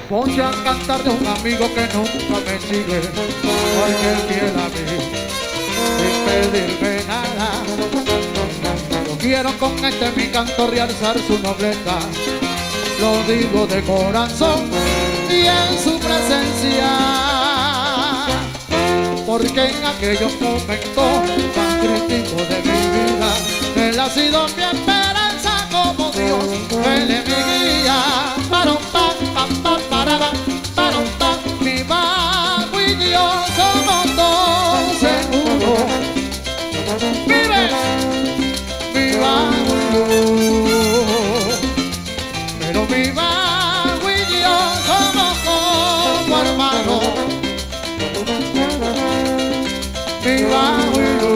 Voy a cantar de un amigo que nunca me sigue, porque él quiere a mí, sin pedirme nada. Yo quiero con este mi canto realzar su nobleza, lo digo de corazón y en su presencia, porque en aquellos momentos tan críticos de mi vida, él ha sido mi esperanza como Dios, él es mi guía. Para un pan, pan, pan, para un pan, mi bajo y yo somos dos seguros. Vive mi bajo y yo, pero mi bajo y yo somos como hermanos. Mi bajo y yo,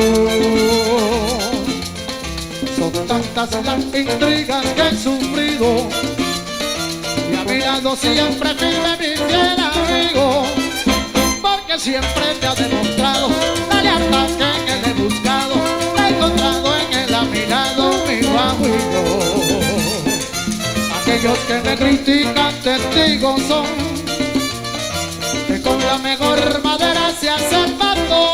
son tantas las intrigas que he sufrido, y a mi lado siempre vive mi fiel amigo, porque siempre me ha demostrado la lealtad que en él he buscado, he encontrado en él a mi lado mi bajo y yo. Aquellos que me critican testigos son que con la mejor madera se hace el bando,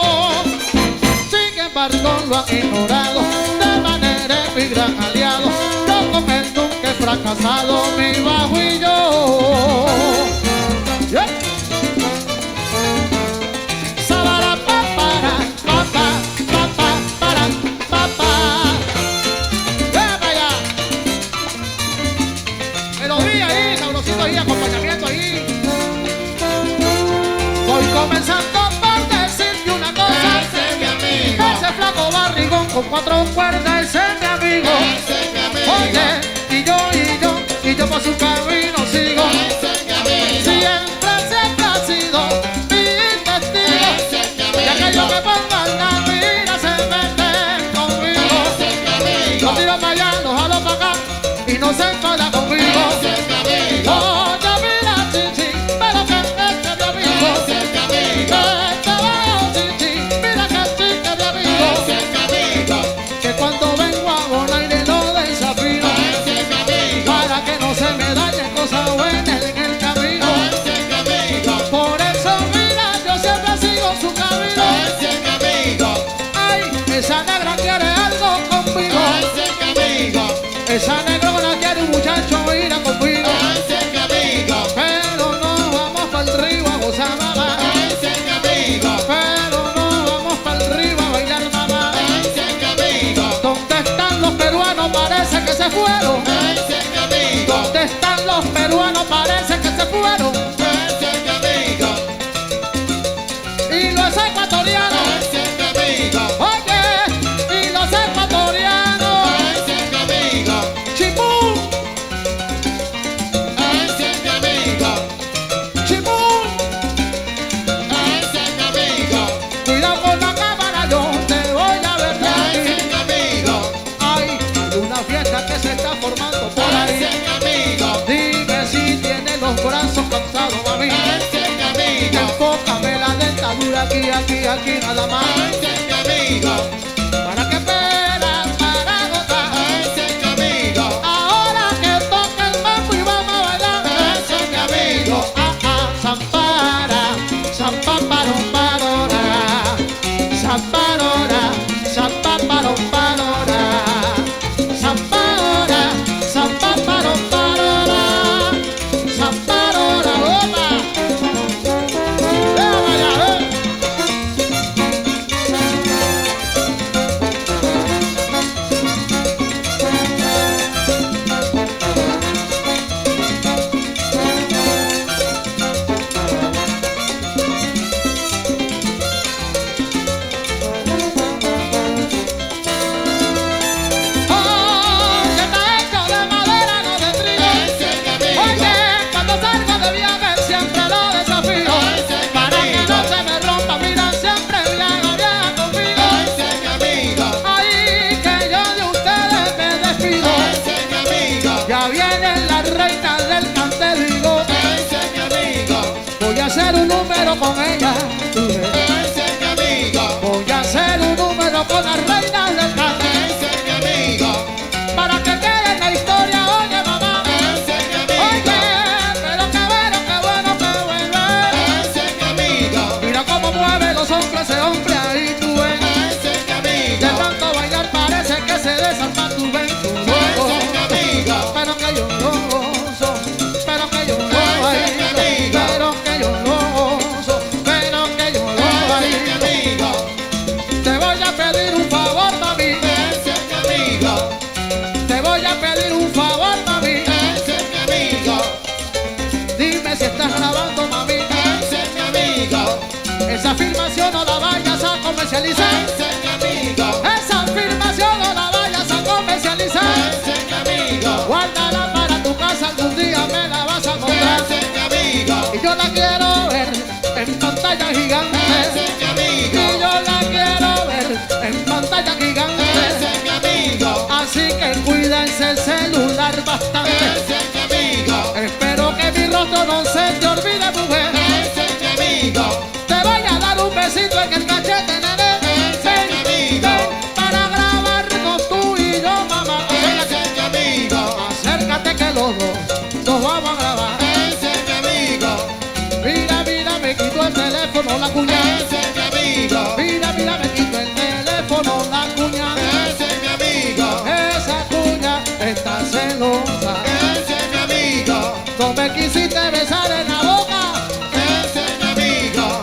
sin embargo lo han ignorado, de manera mi gran aliado. Yo con él nunca he fracasado, mi bajo y yo. Yeah. Sabara pa para pa pa pa para pa pa. Vaya. Melodía ahí, sabrosito ahí, acompañamiento ahí. Voy comenzando por decirte una cosa. Ese es mi amigo. Ese flaco barrigón con cuatro cuerdas, ese es mi amigo. Ese es mi amigo. Oye, y yo por su camino sigo. Ese es mi amigo. Siempre ha sido mi testigo. Ese es mi amigo. Y aquellos que pongan la mira se meten conmigo. Ese es mi amigo. Los tiro para allá, los jalo para acá y no se enfada conmigo. Ese es mi amigo. Oye, mira, chichi, pero que este es mi amigo. Ese es mi amigo. Este bajo, chichi, mira que chica es mi amigo. Ese es mi amigo. Que cuando vengo a Bonaire lo desafío, Ese es mi amigo. para que no se me dañe cosas buenas en el camino. Ese es mi amigo. Por eso, mira, yo siempre sigo su camino. Ese es mi amigo. Ay, esa negra quiere algo conmigo. Ese es mi amigo. Esa negrona quiere un muchacho ir a conmigo. Ese es mi amigo. Pero no vamos para el río a gozar, mamá. Ese es mi amigo. Pero no vamos para el río a bailar, mamá. Ese es mi amigo. ¿Dónde están los peruanos? Parece que se fueron. Ese es mi amigo. ¿Dónde están los peruanos? Parece que se fueron. Ese es mi amigo. Y los ecuatorianos, Ese es mi amigo. oye, y los ecuatorianos, Ese es mi amigo. chipú, Ese es mi amigo. chipú, Ese es mi amigo. cuidado con la cámara, yo te voy a ver de Ese es aquí. mi amigo. Hay una fiesta que se está formando por Ese ahí. es mi amigo. Dime si tiene los brazos cansados, mami. Ese es mi amigo. Enfócame la dentadura aquí, nada más. Ese es mi amigo. ¿Para qué esperas para gozar? Ese es mi amigo. Ahora que toca el mambo y vamos a bailar. Ese es mi amigo. Zampara, zampaparomparora, zamparora, zampaparomparora, zampara, zampaparomparora, zamparora, opa. Vaya, número con ella. Ese es mi amigo. Voy a hacer un número con la reina del canto. Ese es mi amigo. Para que quede en la historia, oye mamá. Ese es mi amigo. Oye, pero qué bueno que vuelve. Ese es mi amigo. Mira cómo mueve los hombros ese hombre ahí, tú ves. Ese es mi De amigo. tanto bailar parece que se desarma tu ven, tu Ese loco. es mi amigo. Pero que yo lo gozo, pero que yo lo Ese es mi bailo, amigo. pero que yo lo gozo, pero que yo lo Ese es mi bailo. amigo. Te voy a pedir un favor, mami. Ese es mi amigo. Te voy a pedir un favor, mami. Ese es mi amigo. Dime si estás grabando, mami. Ese es mi amigo. Esa filmación no la vayas a comercializar. Ese es mi amigo. Esa filmación no la vayas a comercializar. Ese es mi amigo. Guárdala para tu casa, algún día me la vas a mostrar. Ese es mi amigo. Y yo la quiero ver en pantalla gigante. Ese es mi Y amigo. yo la quiero ver en pantalla gigante. Ese es mi amigo. Así que cuídense el celular bastante. Ese es mi amigo. Espero que mi rostro no se te olvide, mujer. Ese es mi amigo. Te voy a dar un besito en el cachete, nene. Ese es mi amigo. Ven para grabarnos tú y yo, mamá. Ese es mi amigo. Acércate que los dos nos vamos a grabar. Ese es mi amigo. Mira, mira, me quito el teléfono, la cuñada. Ese es mi amigo. Mira, mira, me quito el teléfono, la cuñada. Ese es mi amigo. Esa cuña está celosa. Ese es mi amigo. No me quisiste besar en la boca. Ese es mi amigo.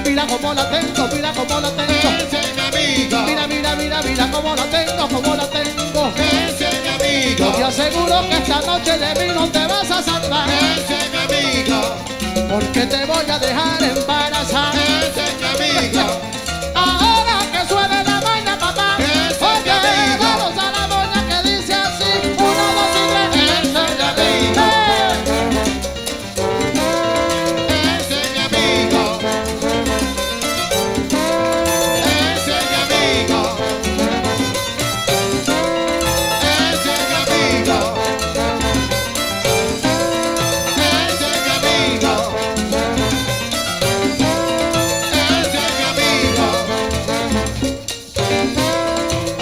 Mira cómo la tengo, mira cómo la tengo. Ese es mi amigo. Mira, mira, mira, mira cómo la tengo, cómo la tengo. Ese es mi Yo te amigo. aseguro que esta noche de mí no te vas a salvar. Ese es mi amigo. Porque te voy a dejar embarazar. Ese es mi amigo. Ahora que suene la vaina, papá. Ese es mi Oye, amigo. vamos a la moña que dice así. 1, 2 y 3. Ese es mi amigo. Ese es mi amigo. Ese es mi amigo. Ese es mi amigo. Ese es mi amigo. Ese es mi amigo.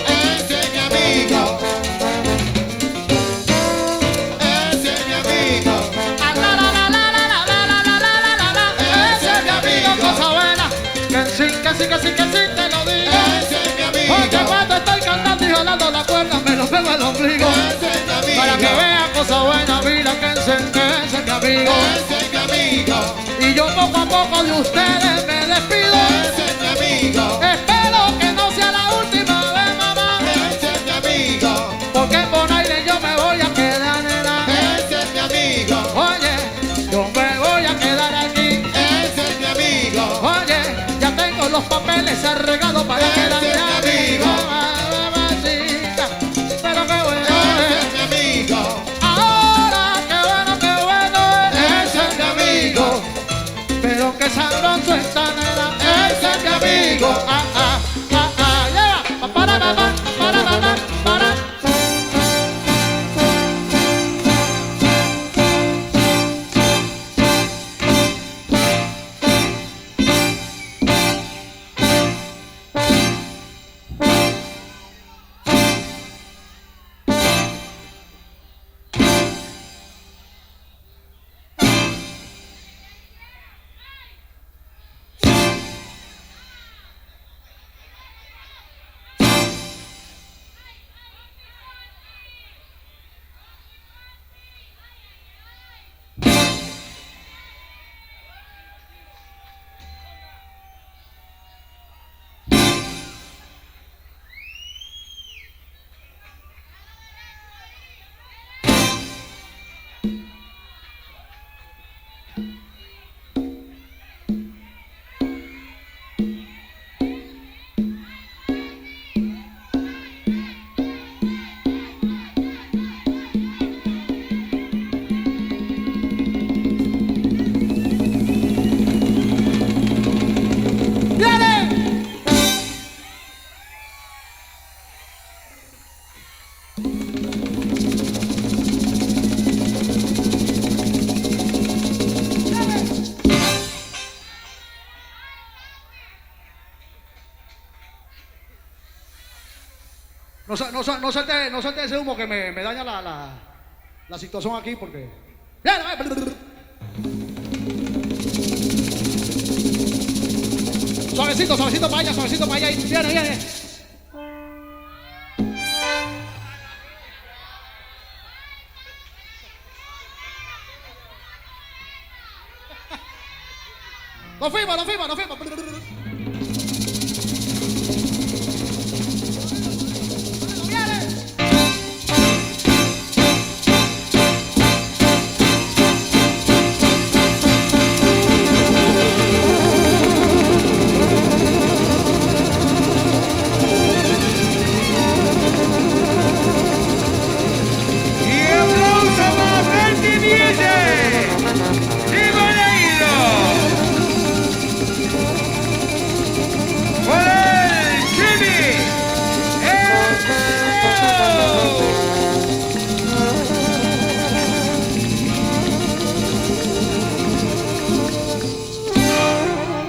Ese es mi amigo. Ese es mi amigo. Ah, la, la, la, la, la, la, la, la, la, la, la, la. Ese es mi amigo, cosa buena. Que sí, te lo digo. Ese es mi Porque amigo. cuando estoy cantando y jalando la cuerda, me lo pego el ombligo. Ese es mi amigo. Para que vea cosa buena, mira que ese es mi amigo. Ese es mi amigo. Y yo poco a poco de ustedes me despido. Ese es mi amigo. Espero que no sea la última vez, mamá. Ese es mi amigo. Porque en Bonaire yo me voy a quedar, nena. Ese es mi amigo. Oye, yo me voy a quedar aquí. Ese es mi amigo. Oye, ya tengo los papeles arreglados para Ese quedarme es mi aquí. amigo. Mamacita, pero qué bueno Ese es. es mi amigo. Ahora, qué bueno es. Ese es mi amigo. Pero qué sabroso está, nena. No suelte ese humo que me daña la situación aquí porque... Bien, suavecito para allá, suavecito para allá. Viene. Nos fuimos.